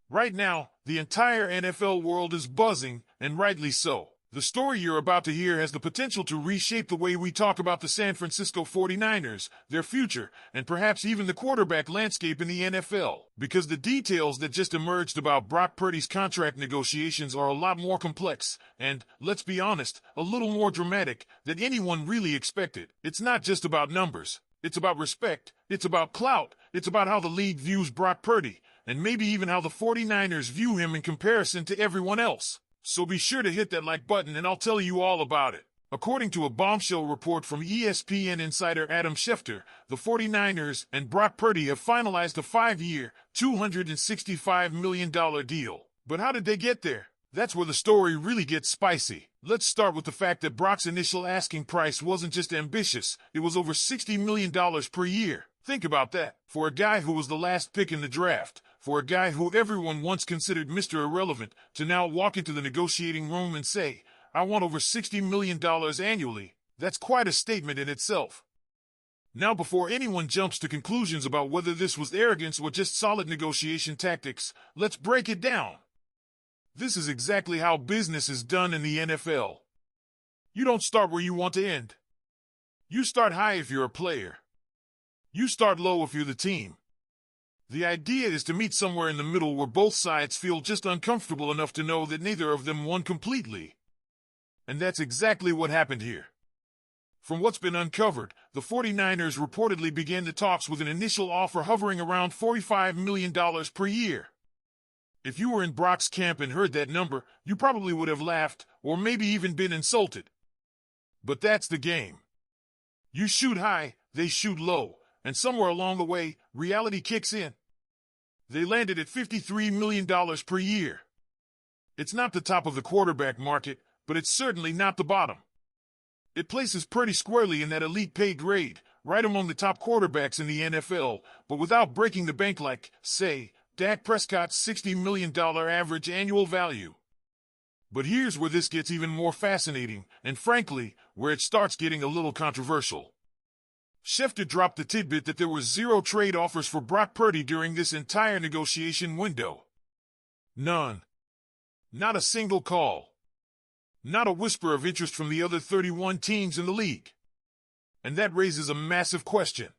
Right now, the entire NFL world is buzzing, and rightly so. The story you're about to hear has the potential to reshape the way we talk about the San Francisco 49ers, their future, and perhaps even the quarterback landscape in the NFL. Because the details that just emerged about Brock Purdy's contract negotiations are a lot more complex, and, let's be honest, a little more dramatic than anyone really expected. It's not just about numbers. It's about respect. It's about clout. It's about how the league views Brock Purdy, and maybe even how the 49ers view him in comparison to everyone else. So be sure to hit that like button and I'll tell you all about it. According to a bombshell report from ESPN insider Adam Schefter, the 49ers and Brock Purdy have finalized a 5-year, $265 million deal. But how did they get there? That's where the story really gets spicy. Let's start with the fact that Brock's initial asking price wasn't just ambitious, it was over $60 million per year. Think about that. For a guy who was the last pick in the draft, for a guy who everyone once considered Mr. Irrelevant, to now walk into the negotiating room and say, I want over $60 million annually, that's quite a statement in itself. Now, before anyone jumps to conclusions about whether this was arrogance or just solid negotiation tactics, let's break it down. This is exactly how business is done in the NFL. You don't start where you want to end. You start high if you're a player. You start low if you're the team. The idea is to meet somewhere in the middle where both sides feel just uncomfortable enough to know that neither of them won completely. And that's exactly what happened here. From what's been uncovered, the 49ers reportedly began the talks with an initial offer hovering around $45 million per year. If you were in Brock's camp and heard that number, you probably would have laughed, or maybe even been insulted. But that's the game. You shoot high, they shoot low. And somewhere along the way, reality kicks in. They landed at $53 million per year. It's not the top of the quarterback market, but it's certainly not the bottom. It places Purdy squarely in that elite pay grade, right among the top quarterbacks in the NFL, but without breaking the bank like, say, Dak Prescott's $60 million average annual value. But here's where this gets even more fascinating, and frankly, where it starts getting a little controversial. Schefter dropped the tidbit that there were 0 trade offers for Brock Purdy during this entire negotiation window. None. Not a single call. Not a whisper of interest from the other 31 teams in the league. And that raises a massive question.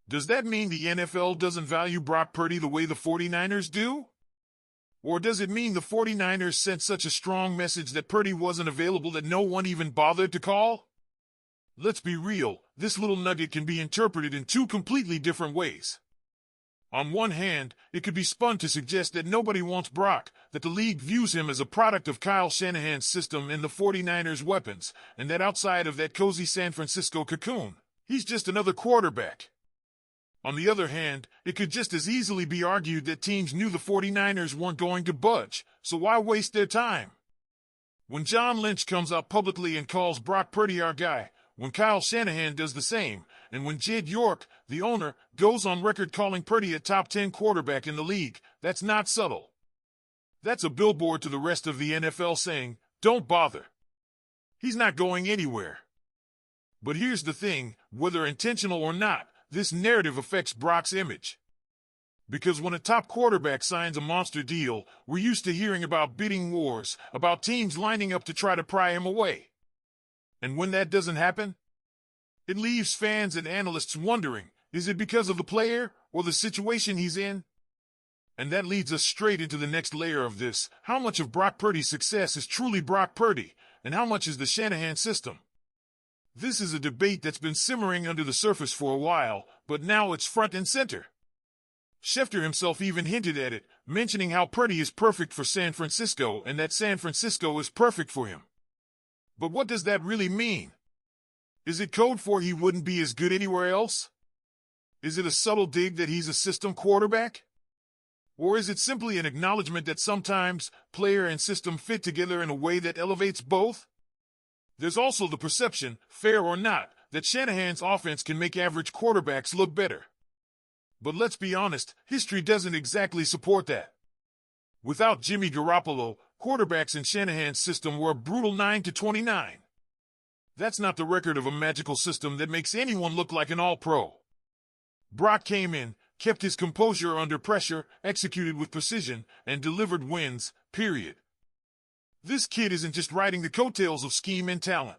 Does that mean the NFL doesn't value Brock Purdy the way the 49ers do? Or does it mean the 49ers sent such a strong message that Purdy wasn't available that no one even bothered to call? Let's be real, this little nugget can be interpreted in 2 completely different ways. On one hand, it could be spun to suggest that nobody wants Brock, that the league views him as a product of Kyle Shanahan's system and the 49ers' weapons, and that outside of that cozy San Francisco cocoon, he's just another quarterback. On the other hand, it could just as easily be argued that teams knew the 49ers weren't going to budge, so why waste their time? When John Lynch comes out publicly and calls Brock Purdy our guy, when Kyle Shanahan does the same, and when Jed York, the owner, goes on record calling Purdy a top 10 quarterback in the league, that's not subtle. That's a billboard to the rest of the NFL saying, don't bother. He's not going anywhere. But here's the thing, whether intentional or not, this narrative affects Brock's image. Because when a top quarterback signs a monster deal, we're used to hearing about bidding wars, about teams lining up to try to pry him away. And when that doesn't happen, it leaves fans and analysts wondering, is it because of the player or the situation he's in? And that leads us straight into the next layer of this. How much of Brock Purdy's success is truly Brock Purdy, and how much is the Shanahan system? This is a debate that's been simmering under the surface for a while, but now it's front and center. Schefter himself even hinted at it, mentioning how Purdy is perfect for San Francisco and that San Francisco is perfect for him. But what does that really mean? Is it code for he wouldn't be as good anywhere else? Is it a subtle dig that he's a system quarterback? Or is it simply an acknowledgement that sometimes player and system fit together in a way that elevates both? There's also the perception, fair or not, that Shanahan's offense can make average quarterbacks look better. But let's be honest, history doesn't exactly support that. Without Jimmy Garoppolo, quarterbacks in Shanahan's system were a brutal 9-29. That's not the record of a magical system that makes anyone look like an all-pro. Brock came in, kept his composure under pressure, executed with precision, and delivered wins, period. This kid isn't just riding the coattails of scheme and talent.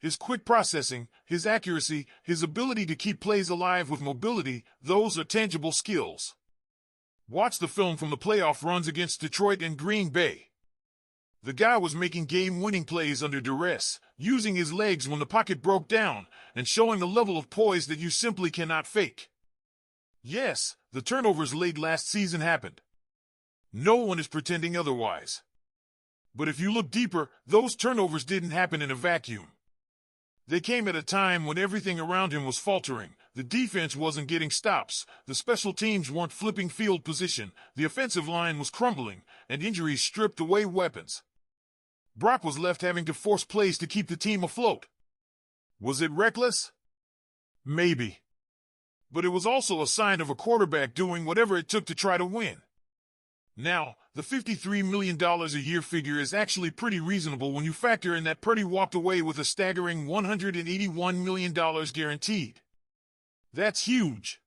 His quick processing, his accuracy, his ability to keep plays alive with mobility, those are tangible skills. Watch the film from the playoff runs against Detroit and Green Bay. The guy was making game-winning plays under duress, using his legs when the pocket broke down, and showing a level of poise that you simply cannot fake. Yes, the turnovers late last season happened. No one is pretending otherwise. But if you look deeper, those turnovers didn't happen in a vacuum. They came at a time when everything around him was faltering. The defense wasn't getting stops, the special teams weren't flipping field position, the offensive line was crumbling, and injuries stripped away weapons. Brock was left having to force plays to keep the team afloat. Was it reckless? Maybe. But it was also a sign of a quarterback doing whatever it took to try to win. Now, the $53 million a year figure is actually pretty reasonable when you factor in that Purdy walked away with a staggering $181 million guaranteed. That's huge.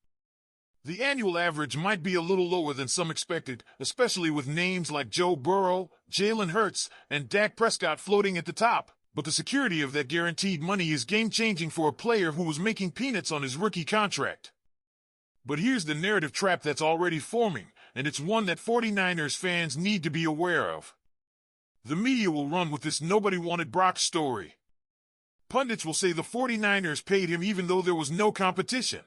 The annual average might be a little lower than some expected, especially with names like Joe Burrow, Jalen Hurts, and Dak Prescott floating at the top. But the security of that guaranteed money is game-changing for a player who was making peanuts on his rookie contract. But here's the narrative trap that's already forming, and it's one that 49ers fans need to be aware of. The media will run with this nobody wanted Brock story. Pundits will say the 49ers paid him even though there was no competition.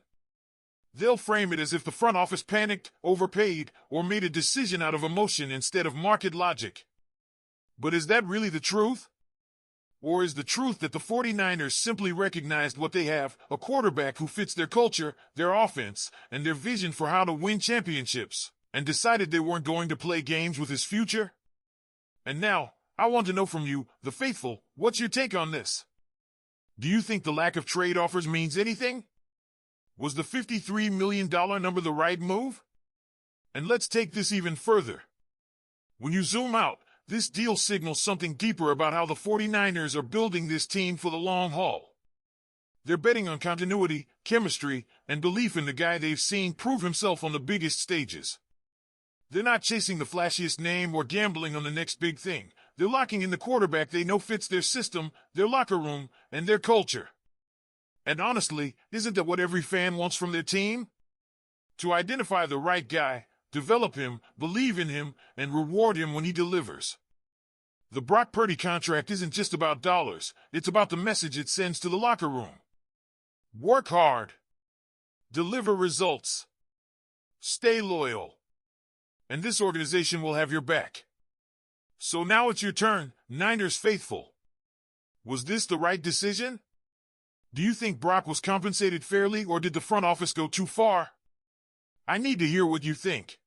They'll frame it as if the front office panicked, overpaid, or made a decision out of emotion instead of market logic. But is that really the truth? Or is the truth that the 49ers simply recognized what they have, a quarterback who fits their culture, their offense, and their vision for how to win championships, and decided they weren't going to play games with his future? And now, I want to know from you, the faithful, what's your take on this? Do you think the lack of trade offers means anything? Was the $53 million number the right move? And let's take this even further. When you zoom out, this deal signals something deeper about how the 49ers are building this team for the long haul. They're betting on continuity, chemistry, and belief in the guy they've seen prove himself on the biggest stages. They're not chasing the flashiest name or gambling on the next big thing. They're locking in the quarterback they know fits their system, their locker room, and their culture. And honestly, isn't that what every fan wants from their team? To identify the right guy, develop him, believe in him, and reward him when he delivers. The Brock Purdy contract isn't just about dollars, it's about the message it sends to the locker room. Work hard. Deliver results. Stay loyal. And this organization will have your back. So now it's your turn, Niners faithful. Was this the right decision? Do you think Brock was compensated fairly, or did the front office go too far? I need to hear what you think.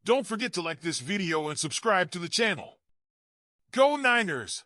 Don't forget to like this video and subscribe to the channel. Go Niners!